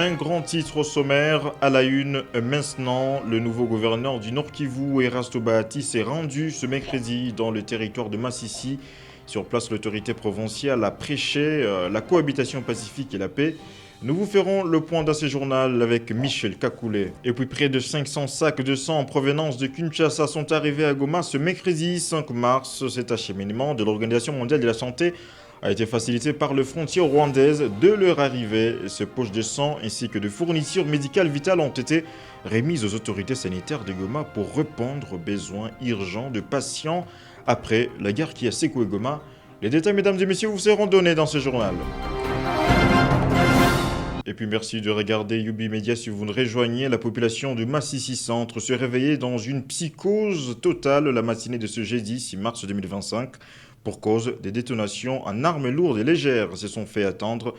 Un grand titre au sommaire, à la une, maintenant, le nouveau gouverneur du Nord Kivu, Erasto Bahati, s'est rendu ce mercredi dans le territoire de Masisi. Sur place, l'autorité provinciale a prêché la cohabitation pacifique et la paix. Nous vous ferons le point dans ce journal avec Michel Kakoulé. Et puis près de 500 sacs de sang en provenance de Kinshasa sont arrivés à Goma ce mercredi 5 mars. Cet acheminement de l'Organisation mondiale de la santé a été facilité par le frontier rwandaise. De leur arrivée, ces poches de sang ainsi que de fournitures médicales vitales ont été remises aux autorités sanitaires de Goma pour répondre aux besoins urgents de patients après la guerre qui a secoué Goma. Les détails, mesdames et messieurs, vous seront donnés dans ce journal. Et puis merci de regarder Yubi Media si vous nous rejoignez. La population de Masisi Centre se réveillait dans une psychose totale la matinée de ce jeudi 6 mars 2025 pour cause des détonations en armes lourdes et légères se sont fait attendre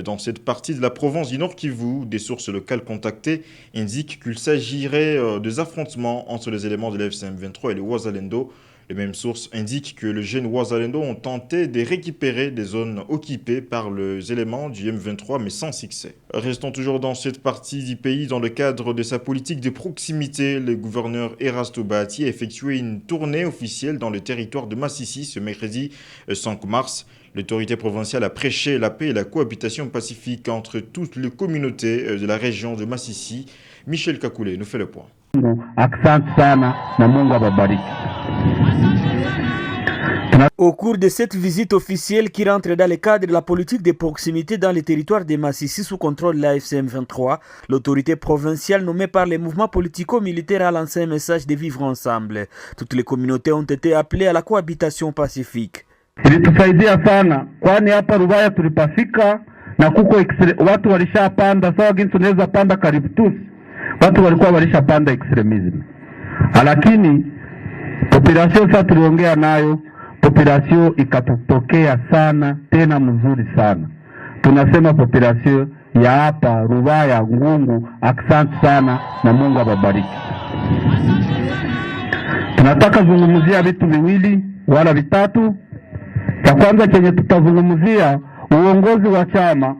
dans cette partie de la province du Nord Kivu. Des sources locales contactées indiquent qu'il s'agirait des affrontements entre les éléments de la FCM 23 et les Wazalendo. Les mêmes sources indiquent que les jeunes Wazalendo ont tenté de récupérer des zones occupées par les éléments du M23, mais sans succès. Restons toujours dans cette partie du pays. Dans le cadre de sa politique de proximité, le gouverneur Erasto Bahati a effectué une tournée officielle dans le territoire de Masisi ce mercredi 5 mars. L'autorité provinciale a prêché la paix et la cohabitation pacifique entre toutes les communautés de la région de Masisi. Michel Kakoulé nous fait le point. Au cours de cette visite officielle qui rentre dans le cadre de la politique de proximité dans les territoires de Masisi sous contrôle de la FCM 23, l'autorité provinciale nommée par les mouvements politico-militaires a lancé un message de vivre ensemble. Toutes les communautés ont été appelées à la cohabitation pacifique. Ilitusaidia sana kwani hapa Rubaya tulipafika na kuko watu walishapanda sawa jinsi tunaweza panda Karibtus, watu walikuwa walishapanda extremism, lakini population sasa tuliongea nayo, population ikatupokea sana tena mzuri sana. Tunasema population ya hapa Rubaya Ngungu, asante sana na Mungu awabariki. Tunataka zungumzia vitu viwili wala vitatu. Cha kwanza chenye tutazungumzia uongozi wa chama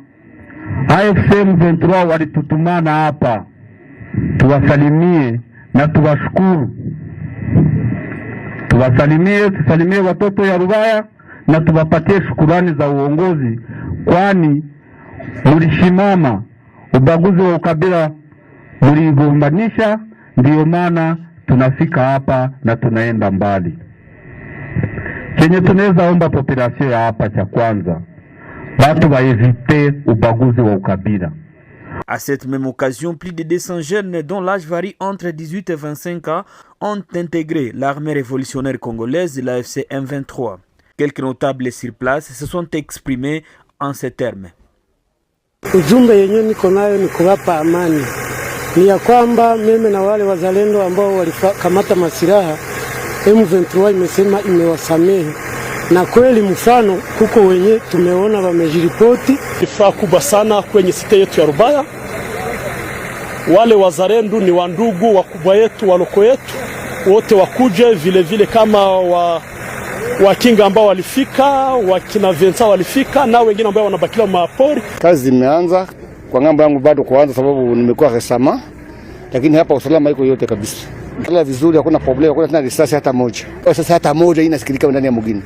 AFCM 23 walitutumana hapa tuwasalimie na tuwashukuru. Tusalimie watoto ya Rubaya na tuwapatie shukurani za uongozi, kwani mulishimama ubaguzi wa ukabila muligombanisha, ndio maana tunafika hapa na tunaenda mbali. Kenye tunaweza omba population ya hapa, cha kwanza watu waevite ubaguzi wa ukabila. À cette même occasion, plus de 200 jeunes dont l'âge varie entre 18 et 25 ans ont intégré l'armée révolutionnaire congolaise, la FCM 23. Quelques notables sur place se sont exprimés en ces termes. Ujumbe yenyewe niko nayo ni kuwapa amani. Ni ya kwamba mimi na wale wazalendo ambao walikamata masilaha, M23 imesema imewasamehe. Na kweli mfano kuko wenye tumeona wamejiripoti. Furaha kubwa sana kwenye site yetu ya Rubaya. Wale wazalendo ni wandugu wakubwa yetu, waloko yetu wote wakuje vile vile kama wakinga ambao walifika, wakina Vensa walifika na wengine ambao wanabakiwa mapori. Kazi zimeanza kwa ngambo yangu bado kuanza sababu nimekuwa resama, lakini hapa usalama iko yote kabisa. Kila vizuri, hakuna problem, hakuna tena risasi hata moja. Sasa hata moja inasikilika ndani ya mugini.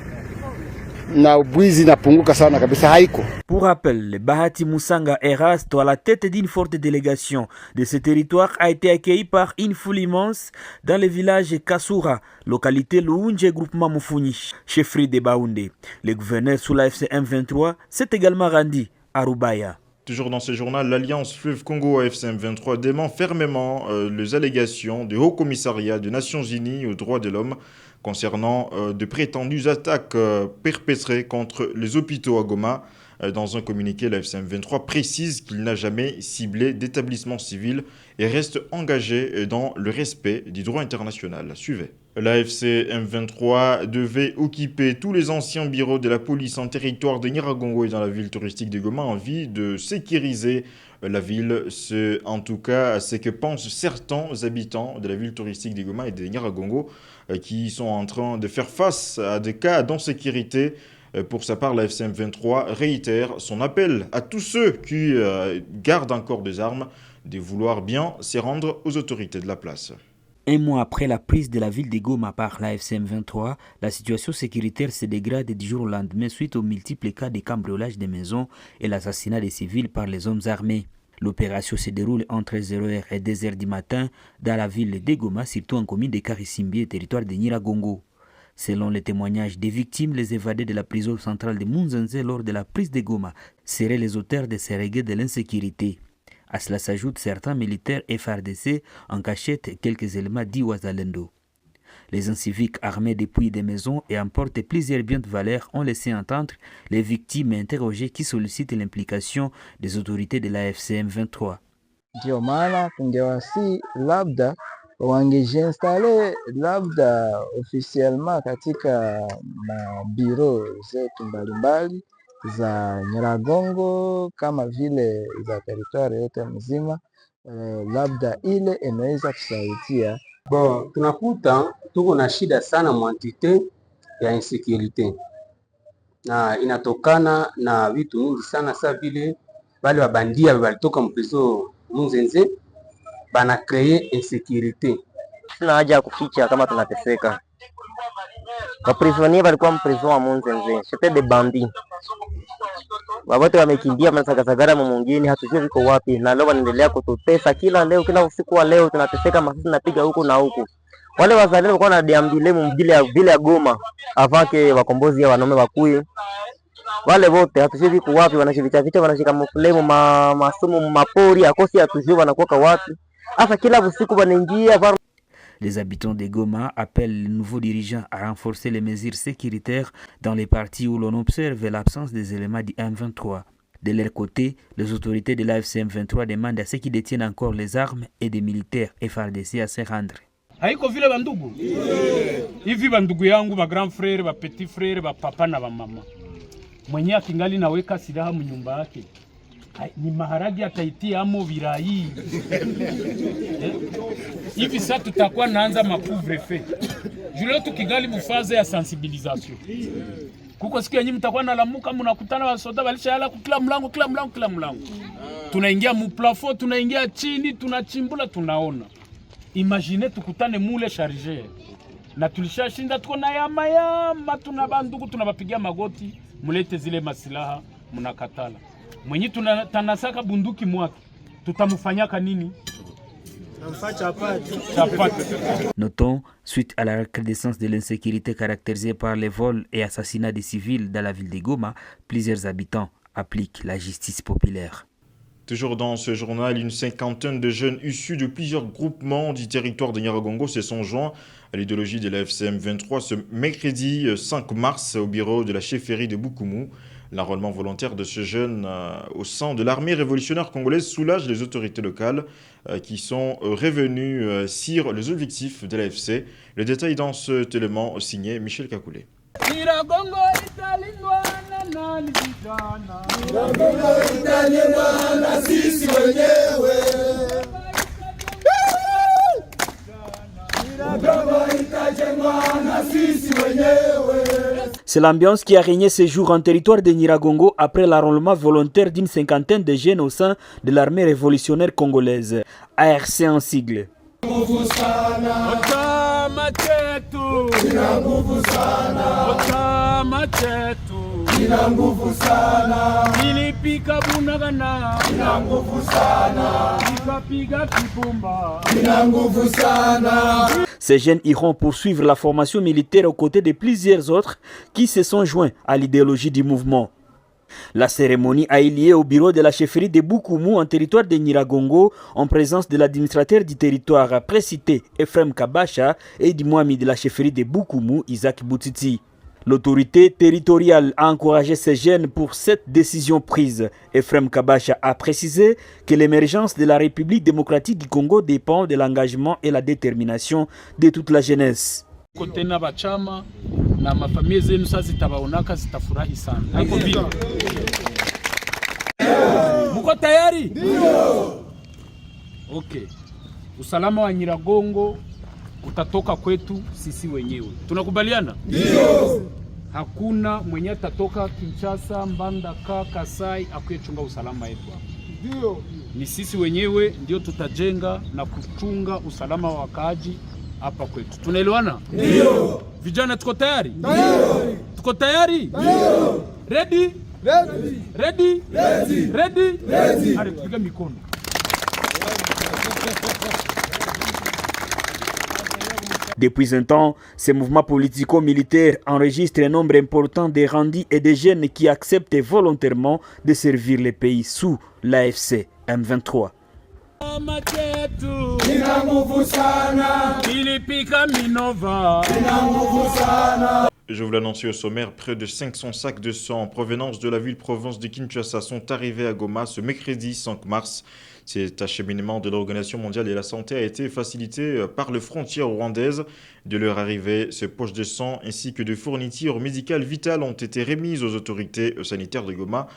Na ubwizi napunguka sana kabisa, haiko. Pour rappel, Bahati Musanga Erasto, à la tête d'une forte délégation de ce territoire, a été accueilli par une foule immense dans le village Kasura, localité Luunje, groupement Mufuni, chefferie de Baoundé. Le gouverneur sous la FCM 23 s'est également rendu à Rubaya. Toujours dans ce journal, l'Alliance Fleuve Congo FCM 23 dément fermement les allégations du Haut Commissariat des Nations Unies aux droits de l'homme concernant de prétendues attaques perpétrées contre les hôpitaux à Goma. Dans un communiqué, la FCM 23 précise qu'il n'a jamais ciblé d'établissements civils et reste engagé dans le respect du droit international. Suivez. La FCM 23 devait occuper tous les anciens bureaux de la police en territoire de Nyiragongo et dans la ville touristique de Goma en vue de sécuriser la ville. C'est en tout cas ce que pensent certains habitants de la ville touristique de Goma et de Nyiragongo qui sont en train de faire face à des cas d'insécurité Pour sa part, la FCM 23 réitère son appel à tous ceux qui gardent encore des armes de vouloir bien s'y rendre aux autorités de la place. Un mois après la prise de la ville de Goma par la FCM 23, la situation sécuritaire se dégrade du jour au lendemain suite aux multiples cas de cambriolage des maisons et l'assassinat des civils par les hommes armés. L'opération se déroule entre 0h et 2h du matin dans la ville de Goma, surtout en commune de Karisimbi et territoire de Nyiragongo. Selon les témoignages des victimes, les évadés de la prison centrale de Munzenze lors de la prise de Goma seraient les auteurs de ces regrets de l'insécurité. À cela s'ajoutent certains militaires FARDC en cachette quelques éléments dits Wazalendo. Les inciviques armés dépouillent des maisons et emportent plusieurs biens de valeur ont laissé entendre les victimes interrogées qui sollicitent l'implication des autorités de la FCM 23. Ndio maana tungewasi labda wangejiinstale labda officiellement katika mabiro zetu mbalimbali za Nyiragongo kama vile za territoire yote mzima, labda ile inaweza kusaidia. Bon, tunakuta tuko na shida sana mwantite ya insecurity na inatokana na vitu mingi sana, sa vile wale wabandia walitoka mprizo Munzenze bana kreye insecurity. Sina haja ya kuficha kama tunateseka. Waprisonier walikuwa mprizo wa Munzenze, c'était des bandits. Wawote wamekimbia masakasagara mwingine, hatujui viko wapi, na leo wanaendelea kututesa kila leo, kila usiku wa leo tunateseka, masisi napiga huku na huku. Wale wazalendo walikuwa na diambile mvile ya Goma avant que wakombozi ya wanaume wakui. Wale wote hatujui viko wapi, wanashivicha wanashika mfulemo masumu mapori akosi, hatujui wanakuwa wapi. Hasa kila usiku wanaingia. Les habitants de Goma appellent les nouveaux dirigeants à renforcer les mesures sécuritaires dans les parties où l'on observe l'absence des éléments du M23. De leur côté, les autorités de la FCM 23 demandent à ceux qui détiennent encore les armes et des militaires FARDC à se rendre. Haiko vile bandugu. Hivi bandugu yangu ba grand frère, ba petit frère, ba papa na ba mama. Mwenye akingali naweka silaha mnyumba yake. Ni maharagi ataitia amo virai. Hivi sasa tutakuwa naanza mapouvre fait. Julio tukigali mufaze ya sensibilisation. Kuko siku yenyewe mtakuwa nalamuka mnakutana wasoda walishala kila mlango. Tunaingia mu plafond, tunaingia chini, tunachimbula tunaona. Imagine tukutane mule charger. Na tulishashinda tuko na yama tunabanduku tunabapigia magoti, mulete zile masilaha mnakatala. Mwenye tunasaka bunduki mwake tutamufanyaka nini? Notons, suite à la recrudescence de l'insécurité caractérisée par les vols et assassinats des civils dans la ville de Goma, plusieurs habitants appliquent la justice populaire. Toujours dans ce journal, une cinquantaine de jeunes issus de plusieurs groupements du territoire de Nyiragongo se sont joints à l'idéologie de la FCM 23 ce mercredi 5 mars au bureau de la chefferie de Bukumu. L'enrôlement volontaire de ce jeune au sein de l'armée révolutionnaire congolaise soulage les autorités locales qui sont revenues sur les objectifs de l'AFC. Le détail dans cet élément signé Michel Kakoulé. C'est l'ambiance qui a régné ces jours en territoire de Nyiragongo après l'enrôlement volontaire d'une cinquantaine de jeunes au sein de l'armée révolutionnaire congolaise, ARC en sigle. Ces jeunes iront poursuivre la formation militaire aux côtés de plusieurs autres qui se sont joints à l'idéologie du mouvement. La cérémonie a eu lieu au bureau de la chefferie de Bukumu en territoire de Nyiragongo en présence de l'administrateur du territoire précité Ephrem Kabasha et du Mwami de la chefferie de Bukumu Isaac Boutiti. L'autorité territoriale a encouragé ces jeunes pour cette décision prise. Ephrem Kabasha a précisé que l'émergence de la République démocratique du Congo dépend de l'engagement et la détermination de toute la jeunesse. Na mafamilia zenu sasa zitabaonaka zitafurahi sana. Hapo vipi? Mko tayari? Ndio. Okay. Usalama wa Nyiragongo utatoka kwetu sisi wenyewe. Tunakubaliana? Ndio. hakuna mwenye atatoka Kinshasa, Mbandaka, Kasai akuyechunga usalama wetu. Ndio ni sisi wenyewe ndio tutajenga na kuchunga usalama wa wakaaji hapa kwetu. Tunaelewana? Ndio. Vijana tuko tayari? Ndio. Tuko tayari? Ndio. Ready? Ready. Ready? Ready. Ready? Ready. Hadi tupiga mikono. Depuis un temps, ces mouvements politico-militaires enregistrent un nombre important de rendus et de jeunes qui acceptent volontairement de servir le pays sous l'AFC M23. Je vous l'annonçais au sommaire, près de 500 sacs de sang en provenance de la ville-province de Kinshasa sont arrivés à Goma ce mercredi 5 mars. Cet acheminement de l'Organisation mondiale de la santé a été facilité par les frontières rwandaises. De leur arrivée, ces poches de sang ainsi que de fournitures médicales vitales ont été remises aux autorités sanitaires de Goma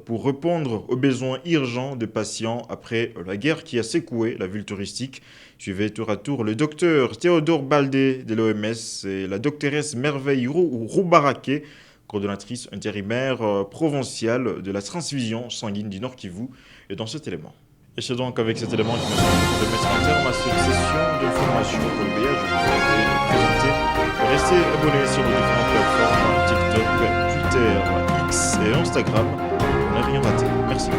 pour répondre aux besoins urgents des patients après la guerre qui a secoué la ville touristique. Suivez tour à tour le docteur Théodore Baldé de l'OMS et la doctoresse Merveille Roubarake, coordonnatrice intérimaire provinciale de la transfusion sanguine du Nord Kivu, et dans cet élément. Et c'est donc avec cet élément qui me semble de mettre un terme à cette session d'information pour le BA. Je vous présenter. Restez abonnés sur nos différentes plateformes TikTok, Twitter, X et Instagram. On n'a rien raté. Merci.